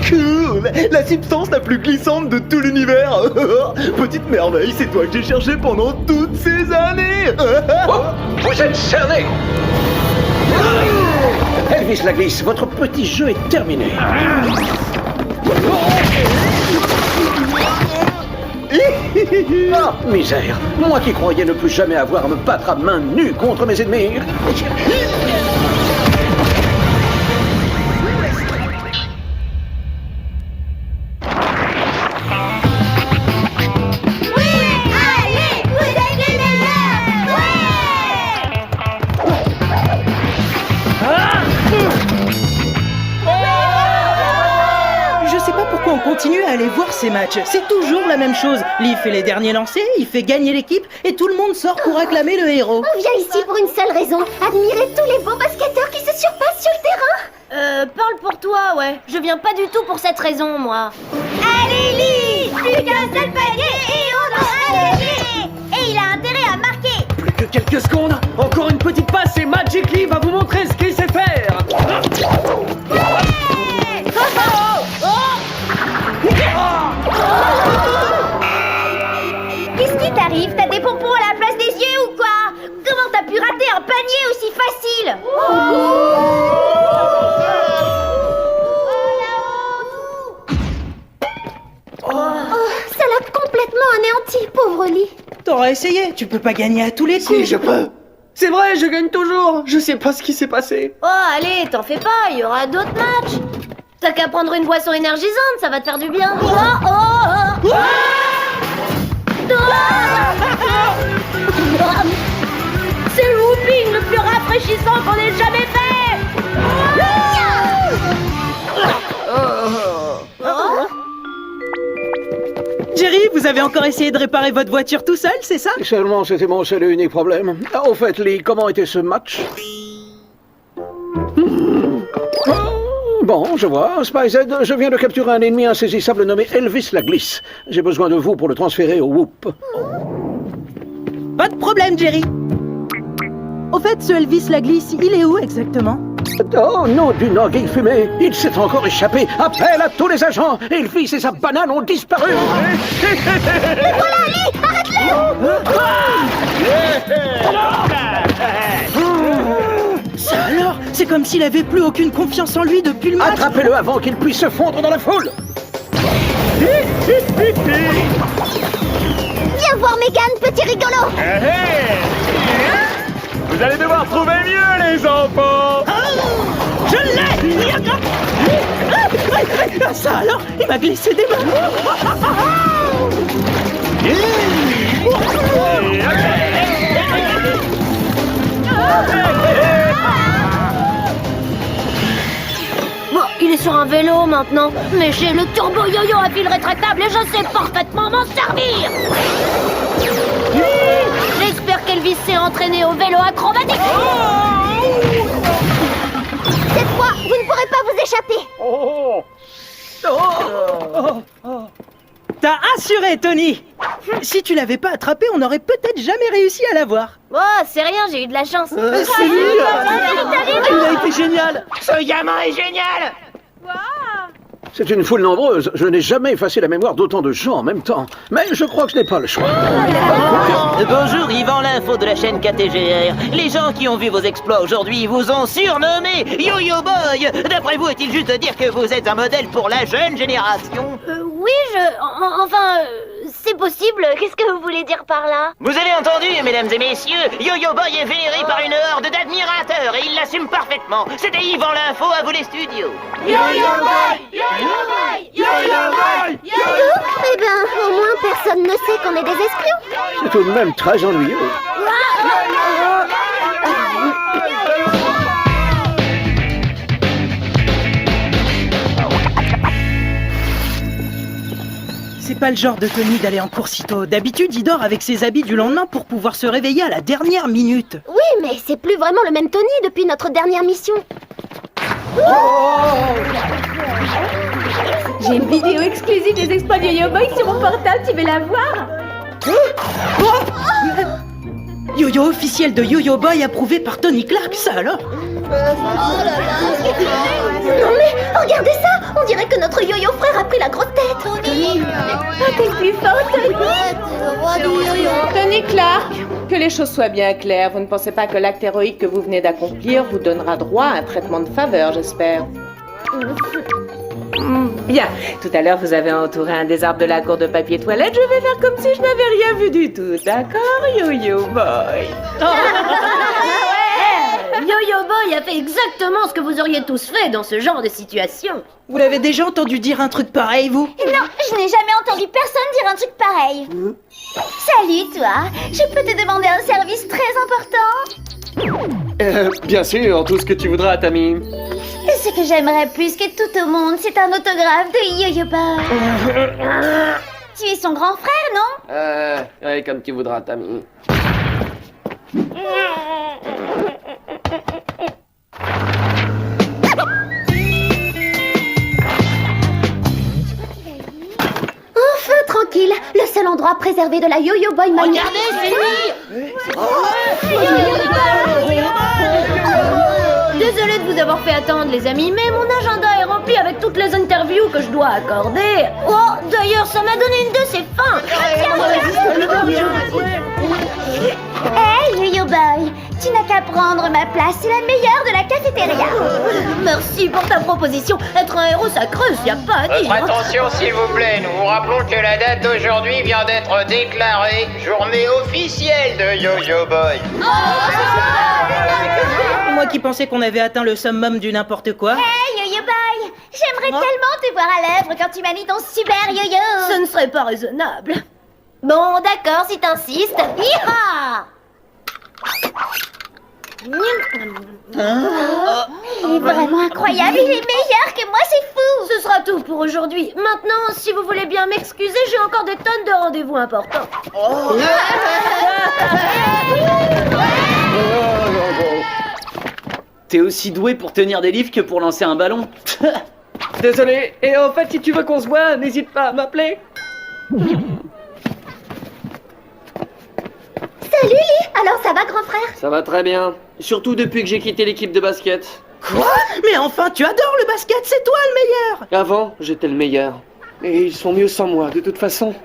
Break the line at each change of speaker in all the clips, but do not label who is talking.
Cool! La substance la plus glissante de tout l'univers! Petite merveille, c'est toi que j'ai cherché pendant toutes ces années!
Oh, vous êtes cerné! Elvis Lagliss, votre petit jeu est terminé. Oh, misère! Moi qui croyais ne plus jamais avoir à me battre à main nue contre mes ennemis!
On continue à aller voir ces matchs. C'est toujours la même chose. Lee fait les derniers lancers, il fait gagner l'équipe et tout le monde sort pour acclamer le héros.
On vient ici pour une seule raison, admirer tous les beaux basketteurs qui se surpassent sur le terrain.
Parle pour toi, ouais. Je viens pas du tout pour cette raison, moi. Allez, Lee! Plus qu'un seul panier et on a allé! Et il a intérêt à marquer!
Plus que quelques secondes, encore une petite passe et Magic Lee va vous montrer ce qu'il sait faire.
Qu'est-ce qui t'arrive? T'as des pompons à la place des yeux ou quoi? Comment t'as pu rater un panier aussi facile?
Ça l'a complètement anéanti, pauvre Lee.
T'auras essayé, tu peux pas gagner à tous les coups.
Si, je peux. C'est vrai, je gagne toujours. Je sais pas ce qui s'est passé.
Oh, allez, t'en fais pas, il y aura d'autres matchs. T'as qu'à prendre une boisson énergisante, ça va te faire du bien. C'est le whooping le plus rafraîchissant qu'on ait jamais fait.
Jerry, vous avez encore essayé de réparer votre voiture tout seul, c'est ça?
Seulement, c'était mon seul et unique problème. Au fait, Lee, comment était ce match? Bon, je vois. Spy-Z, je viens de capturer un ennemi insaisissable nommé Elvis Lagliss. J'ai besoin de vous pour le transférer au Whoop.
Pas de problème, Jerry. Au fait, ce Elvis Lagliss, il est où exactement?
Oh non, du noguet fumé! Il s'est encore échappé! Appel à tous les agents! Elvis et sa banane ont disparu!
Ça alors? C'est comme s'il avait plus aucune confiance en lui depuis le match.
Attrapez-le avant qu'il puisse se fondre dans la foule!
Viens voir Megan, petit rigolo.
Vous allez devoir trouver mieux, les enfants!
Je l'ai! Ça alors? Il m'a glissé des mains!
Bon, il est sur un vélo maintenant, mais j'ai le turbo yo-yo à fil rétractable et je sais parfaitement m'en servir. J'espère qu'Elvis s'est entraîné au vélo acrobatique.
Cette fois, vous ne pourrez pas vous échapper.
T'as assuré, Tony! Si tu l'avais pas attrapé, on n'aurait peut-être jamais réussi à l'avoir.
Oh, c'est rien, j'ai eu de la chance.
C'est lui! Il a été génial!
Ce gamin est génial.
C'est une foule nombreuse. Je n'ai jamais effacé la mémoire d'autant de gens en même temps. Mais je crois que je n'ai pas le choix.
Bonjour, Yvan, l'info de la chaîne KTGR. Les gens qui ont vu vos exploits aujourd'hui vous ont surnommé Yo-Yo Boy. D'après vous, est-il juste de dire que vous êtes un modèle pour la jeune génération?
Oui, c'est possible. Qu'est-ce que vous voulez dire par là?
Vous avez entendu, mesdames et messieurs, Yo-Yo Boy est vénéré par une horde d'admirateurs et il l'assume parfaitement. C'était Yvan l'info, à vous les studios.
Yo-Yo Boy! Yo-Yo Boy! Yo-Yo Boy!
Eh ben, au moins personne ne sait qu'on est des espions.
C'est tout de même très ennuyeux.
C'est pas le genre de Tony d'aller en cours si tôt. D'habitude, il dort avec ses habits du lendemain pour pouvoir se réveiller à la dernière minute.
Oui, mais c'est plus vraiment le même Tony depuis notre dernière mission.
J'ai une vidéo exclusive des exploits de Yo-Yo Boy sur mon portable, tu veux la voir?
Yo-yo officiel de Yo-Yo Boy approuvé par Tony Clark, ça alors?
Non mais, regardez ça! On dirait que notre yo-yo frère a pris la grosse tête! Tony! T'es le plus fort, Tony!
Tony Clark, que les choses soient bien claires, vous ne pensez pas que l'acte héroïque que vous venez d'accomplir vous donnera droit à un traitement de faveur, j'espère. Bien, tout à l'heure vous avez entouré un des arbres de la cour de papier toilette, je vais faire comme si je n'avais rien vu du tout, d'accord, Yo-Yo Boy?
Yo-Yo Boy a fait exactement ce que vous auriez tous fait dans ce genre de situation.
Vous l'avez déjà entendu dire un truc pareil, vous?
Non, je n'ai jamais entendu personne dire un truc pareil. Salut, toi. Je peux te demander un service très important?
Bien sûr, tout ce que tu voudras, Tammy.
Ce que j'aimerais plus que tout au monde, c'est un autographe de Yo-Yo Boy. Tu es son grand frère, non?
Ouais, comme tu voudras, Tammy.
Enfin, tranquille. Le seul endroit préservé de la Yo-Yo Boy Mania.
Regardez, c'est lui! Désolée de vous avoir fait attendre, les amis, mais mon agenda est rempli avec toutes les interviews que je dois accorder. Oh, d'ailleurs, ça m'a donné une de ses fins.
Hey, Yo-Yo Boy, tu n'as qu'à prendre ma place, c'est la meilleure de la cafétéria.
Merci pour ta proposition. Être un héros, ça creuse, y a pas à
Votre
dire.
attention s'il vous plaît, nous vous rappelons que la date d'aujourd'hui vient d'être déclarée journée officielle de Yo-Yo Boy.
Moi qui pensais qu'on avait atteint le summum du n'importe quoi.
Hey, Yo-Yo Boy, j'aimerais tellement te voir à l'œuvre quand tu manies ton super yo-yo.
Ce ne serait pas raisonnable. Bon, d'accord, si t'insistes. Hi-ha!
Il est vraiment incroyable, il est meilleur que moi, c'est fou.
Ce sera tout pour aujourd'hui. Maintenant, si vous voulez bien m'excuser, j'ai encore des tonnes de rendez-vous importants.
T'es aussi doué pour tenir des livres que pour lancer un ballon. Désolé, et en fait, si tu veux qu'on se voit, n'hésite pas à m'appeler.
Salut, Lee. Alors, ça va, grand frère?
Ça va très bien. Surtout depuis que j'ai quitté l'équipe de basket.
Quoi? Mais enfin, tu adores le basket, c'est toi le meilleur!
Avant, j'étais le meilleur. Et ils sont mieux sans moi, de toute façon.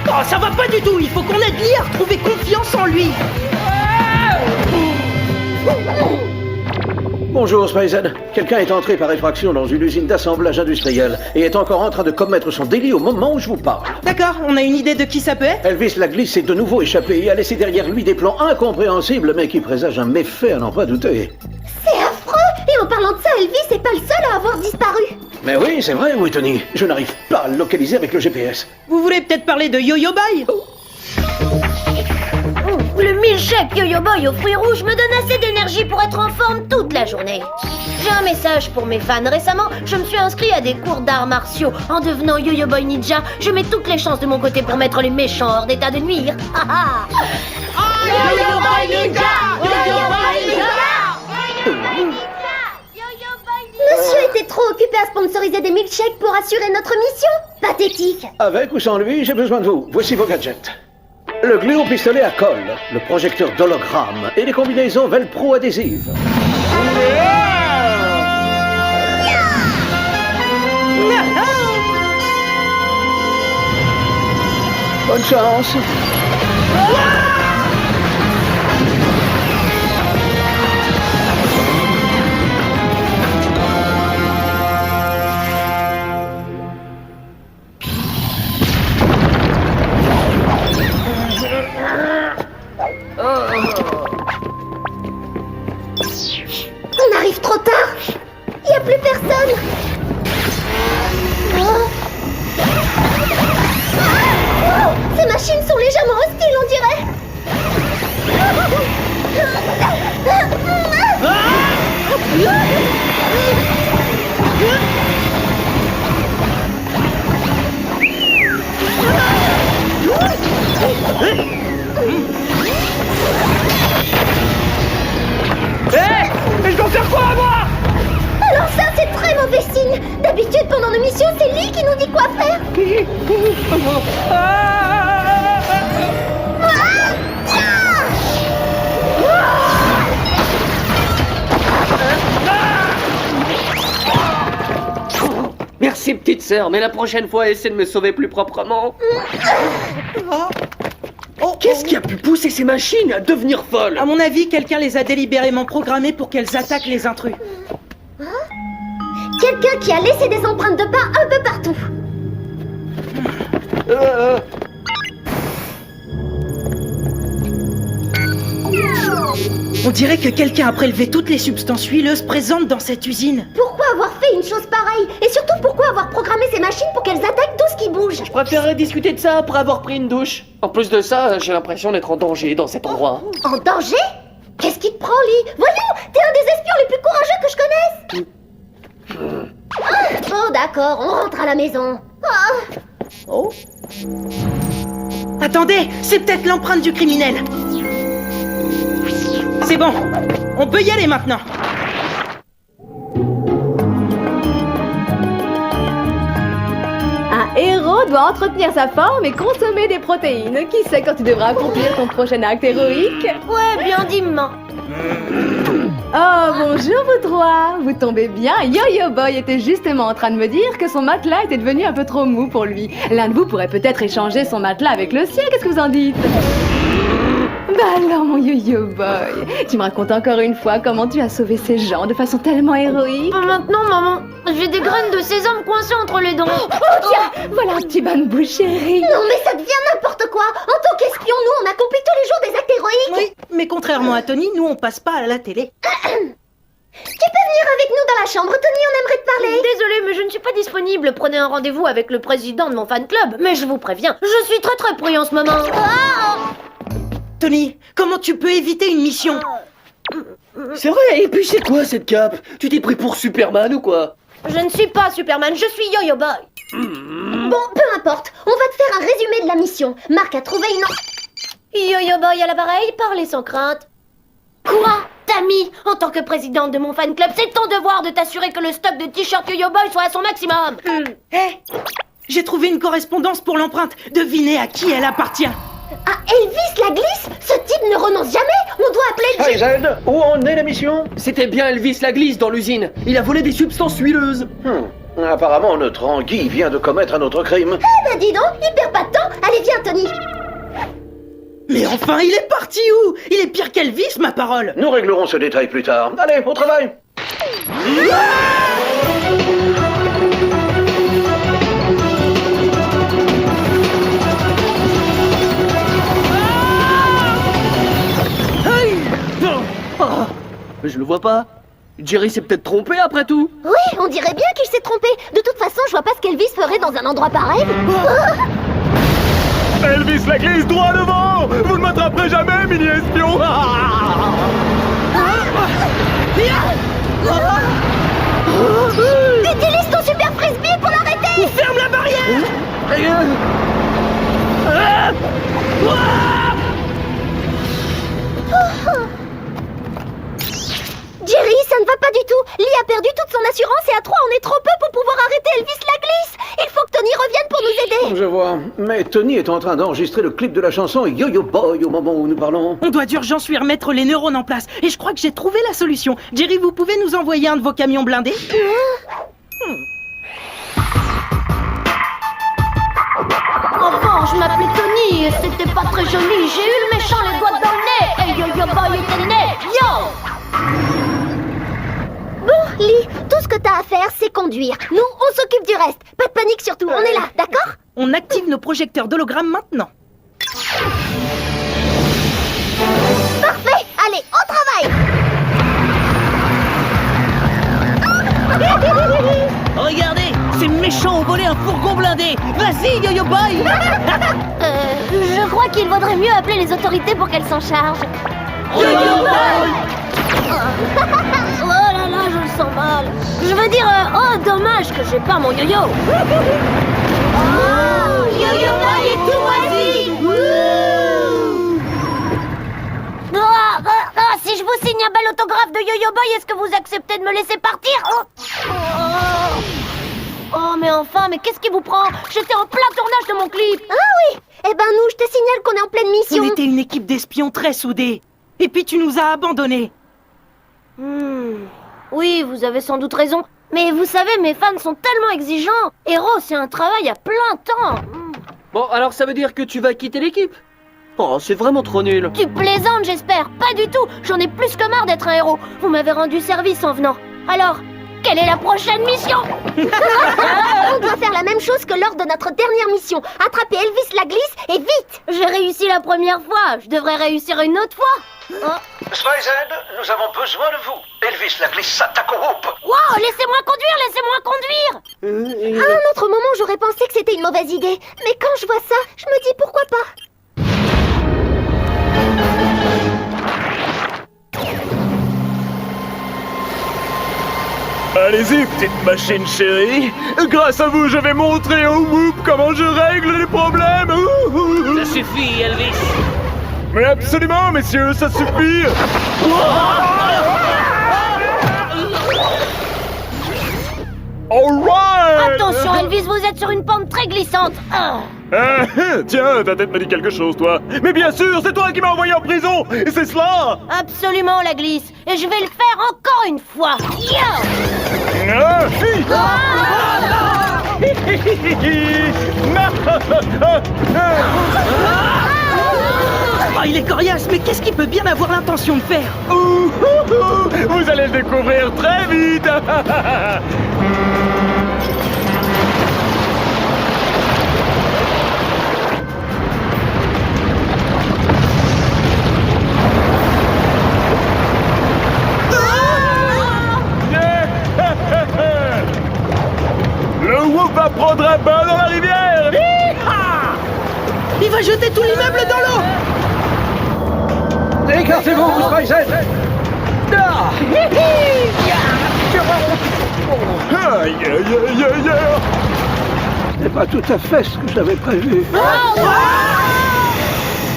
Oh, ça va pas du tout, il faut qu'on aide Lee à retrouver confiance en lui!
Bonjour, Spyzen. Quelqu'un est entré par effraction dans une usine d'assemblage industriel et est encore en train de commettre son délit au moment où je vous parle.
D'accord, on a une idée de qui ça peut être?
Elvis l'a glissé de nouveau échappé et a laissé derrière lui des plans incompréhensibles mais qui présagent un méfait à n'en pas douter.
C'est affreux. Et en parlant de ça, Elvis n'est pas le seul à avoir disparu.
Mais oui, c'est vrai, oui, Tony. Je n'arrive pas à le localiser avec le GPS.
Vous voulez peut-être parler de Yo-Yo Boy?
Le milkshake Yo-Yo Boy aux fruits rouges me donne assez d'énergie pour être en forme toute la journée. J'ai un message pour mes fans. Récemment, je me suis inscrit à des cours d'arts martiaux. En devenant Yo-Yo Boy Ninja, je mets toutes les chances de mon côté pour mettre les méchants hors d'état de nuire.
Yo-Yo Boy Ninja! Yo-Yo Boy Ninja! Monsieur était trop occupé à sponsoriser des milkshakes pour assurer notre mission. Pathétique.
Avec ou sans lui, j'ai besoin de vous. Voici vos gadgets. Le gluon pistolet à colle, le projecteur d'hologramme et les combinaisons Velcro adhésives. Bonne chance.
On arrive trop tard. Il n'y a plus personne. Oh, ces machines sont légèrement hostiles, on dirait. émission, c'est Lee qui nous dit quoi faire.
Merci petite sœur, mais la prochaine fois essaie de me sauver plus proprement. Qu'est-ce qui a pu pousser ces machines à devenir folles?
À mon avis, quelqu'un les a délibérément programmées pour qu'elles attaquent les intrus.
Quelqu'un qui a laissé des empreintes de pas un peu partout.
On dirait que quelqu'un a prélevé toutes les substances huileuses présentes dans cette usine.
Pourquoi avoir fait une chose pareille? Et surtout, pourquoi avoir programmé ces machines pour qu'elles attaquent tout ce qui bouge?
Je préférerais discuter de ça après avoir pris une douche. En plus de ça, j'ai l'impression d'être en danger dans cet endroit.
En danger? Qu'est-ce qui te prend, Lee? Voyons, t'es un des espions les plus courageux que je connaisse. Oh, d'accord, on rentre à la maison.
Oh. Attendez, c'est peut-être l'empreinte du criminel. C'est bon, on peut y aller maintenant.
Un héros doit entretenir sa forme et consommer des protéines. Qui sait quand tu devras accomplir ton prochain acte héroïque?
Ouais, bien dit, maman.
Oh, bonjour vous trois. Vous tombez bien, Yo-Yo Boy était justement en train de me dire que son matelas était devenu un peu trop mou pour lui. L'un de vous pourrait peut-être échanger son matelas avec le sien, qu'est-ce que vous en dites? Bah alors mon Yo-Yo Boy, tu me racontes encore une fois comment tu as sauvé ces gens de façon tellement héroïque.
Maintenant, maman, j'ai des graines de sésame coincées entre les dents.
Oh tiens, voilà un petit bain de bouche chérie.
Non mais ça devient n'importe quoi. En tant qu'espion, nous on accomplit tous les jours des actes héroïques.
Oui, mais contrairement à Tony, nous on passe pas à la télé.
Tu peux venir avec nous dans la chambre, Tony, on aimerait te parler.
Désolée, mais je ne suis pas disponible. Prenez un rendez-vous avec le président de mon fan club. Mais je vous préviens, je suis très très pris en ce moment.
Tony, comment tu peux éviter une mission?
C'est vrai, et puis c'est quoi cette cape? Tu t'es pris pour Superman ou quoi?
Je ne suis pas Superman, je suis Yo-Yo Boy.
Bon, peu importe, on va te faire un résumé de la mission. Marc a trouvé une...
Yo-Yo Boy à l'appareil, parlez sans crainte. Quoi? Tammy, en tant que présidente de mon fan club, c'est ton devoir de t'assurer que le stock de t-shirts Yo-Yo Boy soit à son maximum.
Hé, j'ai trouvé une correspondance pour l'empreinte. Devinez à qui elle appartient.
Ah, Elvis la glisse? Ce type ne renonce jamais. On doit appeler le...
Hey Zed, où en est la mission?
C'était bien Elvis la glisse dans l'usine. Il a volé des substances huileuses.
Apparemment, notre anguille vient de commettre un autre crime.
Eh ben dis donc, il perd pas de temps. Allez, viens, Tony.
Mais enfin, il est parti où? Il est pire qu'Elvis, ma parole.
Nous réglerons ce détail plus tard. Allez, au travail.
Je le vois pas. Jerry s'est peut-être trompé après tout.
Oui, on dirait bien qu'il s'est trompé. De toute façon, je vois pas ce qu'Elvis ferait dans un endroit pareil.
Elvis la glisse droit devant. Vous ne m'attraperez jamais, mini-espion.
Utilise ton super frisbee pour l'arrêter.
Ferme la barrière.
Jerry, ça ne va pas du tout. Lee a perdu toute son assurance et à 3, on est trop peu pour pouvoir arrêter Elvis la glisse. Il faut que Tony revienne pour nous aider.
Je vois. Mais Tony est en train d'enregistrer le clip de la chanson Yo-Yo Boy au moment où nous parlons.
On doit d'urgence lui remettre les neurones en place. Et je crois que j'ai trouvé la solution. Jerry, vous pouvez nous envoyer un de vos camions blindés?
Avant, je m'appelais Tony et c'était pas très joli. J'ai eu le méchant les doigts dans le nez. Et Yo-Yo Boy était né. Yo!
Bon, Lee, tout ce que t'as à faire, c'est conduire. Nous, on s'occupe du reste. Pas de panique surtout, on est là, d'accord?
On active nos projecteurs d'hologramme maintenant.
Parfait. Allez, au travail.
Regardez, ces méchants ont volé un fourgon blindé. Vas-y, Yo-Yo Boy.
Je crois qu'il vaudrait mieux appeler les autorités pour qu'elles s'en chargent.
Yo-Yo Boy! Oh là là, je le sens mal. Je veux dire, oh dommage que j'ai pas mon yo-yo. Oh, Yo-Yo Boy est tout moisi. Si je vous signe un bel autographe de Yo-Yo Boy, est-ce que vous acceptez de me laisser partir? Oh, mais enfin, mais qu'est-ce qui vous prend? J'étais en plein tournage de mon clip.
Ah oui. Eh ben nous, je te signale qu'on est en pleine mission.
On était une équipe d'espions très soudée. Et puis tu nous as abandonnés.
Oui, vous avez sans doute raison. Mais vous savez, mes fans sont tellement exigeants. Héros, c'est un travail à plein temps.
Bon, alors ça veut dire que tu vas quitter l'équipe? Oh, c'est vraiment trop nul.
Tu plaisantes, j'espère. Pas du tout. J'en ai plus que marre d'être un héros. Vous m'avez rendu service en venant. Alors, quelle est la prochaine mission?
On doit faire la même chose que lors de notre dernière mission. Attraper Elvis la glisse et vite.
J'ai réussi la première fois. Je devrais réussir une autre fois.
SpyZ, nous avons besoin de vous. Elvis la glisse s'attaque au groupe.
Wow, laissez-moi conduire, laissez-moi conduire.
À un autre moment, j'aurais pensé que c'était une mauvaise idée. Mais quand je vois ça, je me dis pourquoi pas.
Allez-y, petite machine chérie. Grâce à vous, je vais montrer au Whoop comment je règle les problèmes.
Ça suffit, Elvis.
Mais absolument, messieurs, ça suffit. All right.
Attention, Elvis, vous êtes sur une pente très glissante.
Tiens, ta tête me dit quelque chose, toi. Mais bien sûr, c'est toi qui m'as envoyé en prison. Et c'est cela.
Absolument, la glisse. Et je vais le faire encore une fois. Yo!
Ah, il est coriace, mais qu'est-ce qu'il peut bien avoir l'intention de faire?
Vous allez le découvrir très vite. Le Whoop va prendre un bain dans la rivière.
Il va jeter tout l'immeuble dans l'eau.
Écartez-vous, SpyZ.
Aïe, aïe, aïe, aïe.
C'est pas tout à fait ce que j'avais prévu.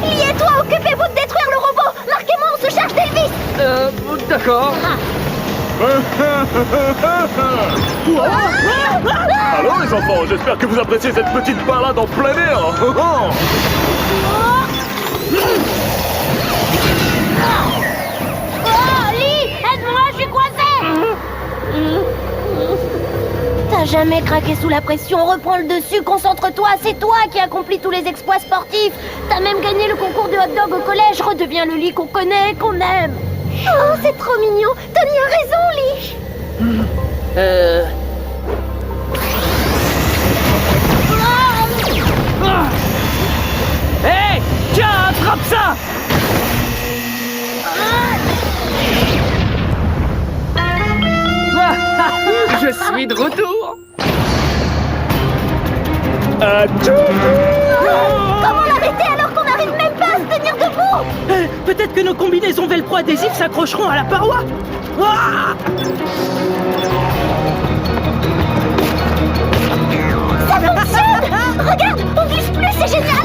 Liez-toi, occupez-vous de détruire le robot. Marquez-moi, on se charge d'Elvis.
D'accord.
Alors les enfants, j'espère que vous appréciez cette petite balade en plein air.
Oh, Lee, aide-moi, je suis coincée. T'as jamais craqué sous la pression. Reprends le dessus, concentre-toi. C'est toi qui accomplis tous les exploits sportifs. T'as même gagné le concours de hot dog au collège. Redeviens le Lee qu'on connaît, qu'on aime.
Oh, c'est trop mignon. Tony a raison, Lee.
Hé, tiens, attrape ça. Je suis de retour.
Comment l'arrêter alors qu'on n'arrive même pas à se tenir debout?
Peut-être que nos combinaisons velcro adhésifs s'accrocheront à la paroi.
Ça fonctionne. Regarde, on glisse plus, c'est génial.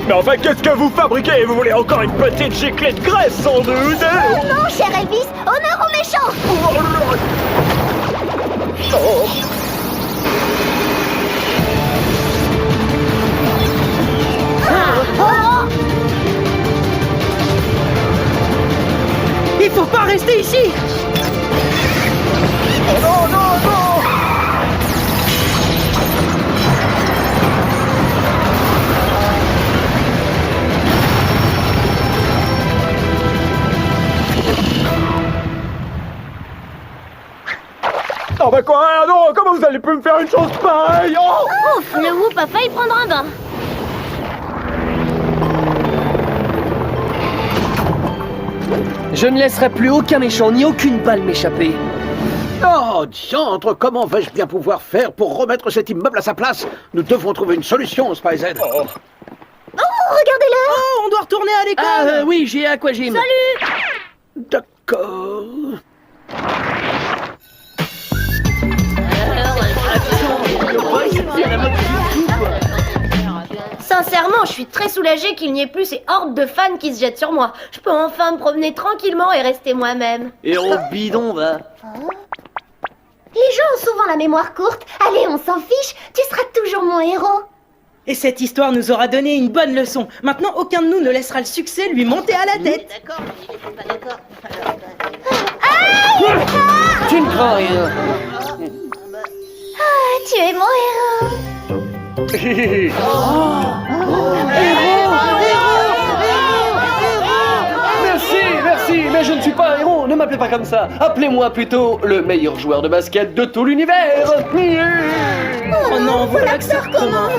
Mais enfin, qu'est-ce que vous fabriquez? Vous voulez encore une petite giclée de graisse, sans doute?
Oh non, cher Elvis, honneur aux méchants.
Il faut pas rester ici.
Non, non, non. Oh bah quoi? Non, comment vous allez plus me faire une chose pareille? Oh!
Ouf, le Whoop a failli prendre un bain.
Je ne laisserai plus aucun méchant ni aucune balle m'échapper.
Oh, diantre, comment vais-je bien pouvoir faire pour remettre cet immeuble à sa place? Nous devons trouver une solution, SpyZ.
Oh, regardez-le.
Oh, on doit retourner à l'école.
Ah oui, j'ai Aquagym.
Salut.
D'accord.
Sincèrement, je suis très soulagée qu'il n'y ait plus ces hordes de fans qui se jettent sur moi. Je peux enfin me promener tranquillement et rester moi-même.
Héros bidon, va.
Les gens ont souvent la mémoire courte. Allez, on s'en fiche, tu seras toujours mon héros.
Et cette histoire nous aura donné une bonne leçon. Maintenant, aucun de nous ne laissera le succès lui monter à la tête.
D'accord, mais il était pas d'accord.
Tu ne crains rien.
Ah, tu es mon héros.
Merci, mais je ne suis pas un héros, ne m'appelez pas comme ça. Appelez-moi plutôt le meilleur joueur de basket de tout l'univers.
Oh non, voilà que ça recommence.